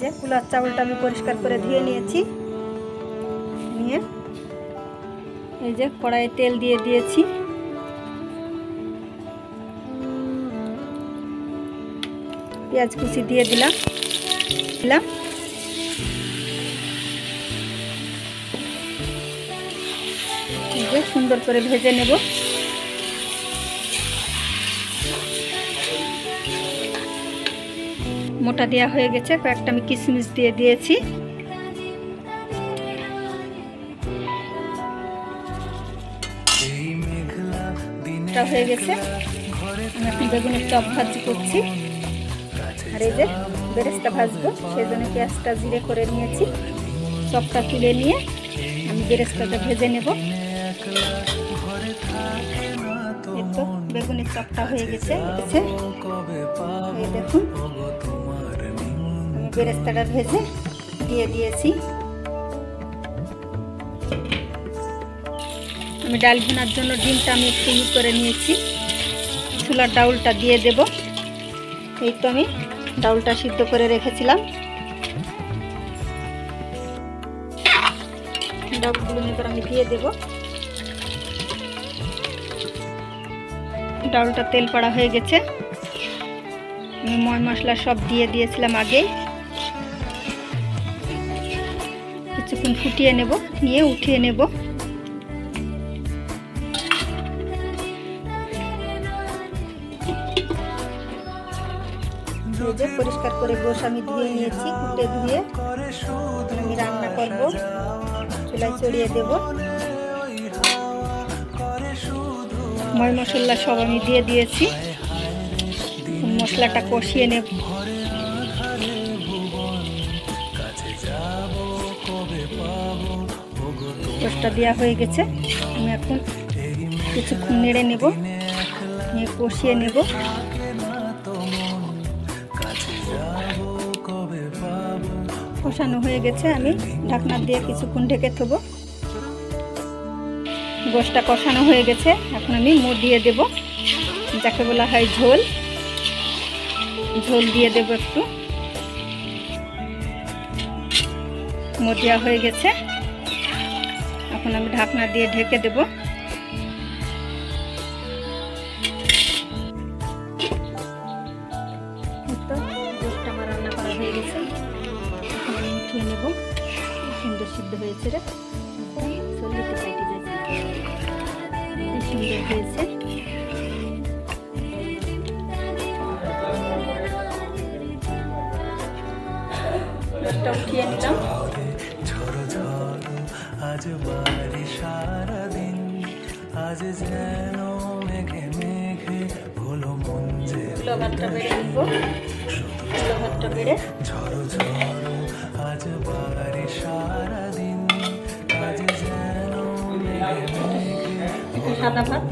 যে পোলার চাউলটা আমি পরিষ্কার করে ধুয়ে নিয়েছি। নিয়ে এই যে কড়াইয়ে তেল দিয়ে দিয়েছি। পেঁয়াজ কুচি দিয়ে দিলাম। এই যে সুন্দর করে ভেজে নেব। মোটা দেওয়া হয়ে গেছে, কয়েকটা আমি কিশমিশ দিয়ে দিয়েছি। হয়ে গেছে, আমি এখন বেগুনের চপ ভাজি করছি। আর এই যে বেরেস্তা ভাজবো, সেই জন্য পেঁয়াজটা জিরে করে নিয়েছি। চপটা তুলে নিয়ে আমি বেরেস্তাটা ভেজে নেব। এই তো বেগুনের চপটা হয়ে গেছে। এই দেখুন আমি বেরেস্তাটা ভেজে দিয়ে দিয়েছি। আমি ডাল ভুনার জন্য ডিমটা আমি একটু ই করে নিয়েছি। ছোলার ডাউলটা দিয়ে দেব। এই তো আমি ডাউলটা সিদ্ধ করে রেখেছিলাম। ডাউলগুলো এবার আমি দিয়ে দেব। ডাউলটা তেল পড়া হয়ে গেছে। আমি ময় মশলা সব দিয়ে দিয়েছিলাম আগে। কিছুক্ষণ ফুটিয়ে নেব, নিয়ে উঠিয়ে নেব। পরিষ্কার করে গোশ আমি ধুয়ে নিয়েছি, কুটে ধুয়ে আমি রান্না করব। চুলায় চড়িয়ে দেব। ময় মশলা সব আমি দিয়ে দিয়েছি। মশলাটা কষিয়ে নেব। গোশটা দেওয়া হয়ে গেছে, আমি এখন কিছুক্ষণ নেড়ে নেব, নিয়ে কষিয়ে নেব। কষানো হয়ে গেছে, আমি ঢাকনা দিয়ে কিছুক্ষণ ঢেকে থব। গোশটা কষানো হয়ে গেছে, এখন আমি মোট দিয়ে দেব, যাকে বলা হয় ঝোল। ঝোল দিয়ে দেব একটু। মোট দেওয়া হয়ে গেছে, এখন আমি ঢাকনা দিয়ে ঢেকে দেব। গোশটা আমার রান্না করা হয়ে গেছে, উঠিয়ে নেব। সুন্দর সিদ্ধ হয়েছে রে, চল্লিতে কাটি যাচ্ছে, সুন্দর হয়েছে। উঠিয়ে নিলাম। আজ বাড়ি সারাদিন, আজ যেন মেঘে মেঘে হলো মন যে। ভাতটা বেড়ে নিব, ভাতটা বেড়ে ঝড়ো ঝড়ো আজ বাড়ি সারাদিন, আজ যেন মেঘে মেঘে। সাদা ভাত,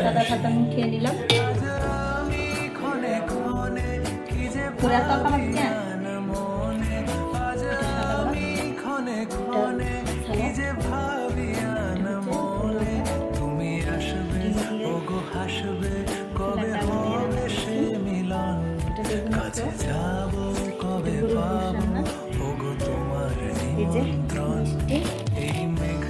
সাদা ভাত আমি উঠিয়ে নিলাম। পুরা তো খাওয়া তুমি আসবে, ওগো হাসবে, কবে হবে সে মিলন, কাছে যাব কবে পাবো, ওগো তোমার নিমন্ত্রণ। এই মেঘ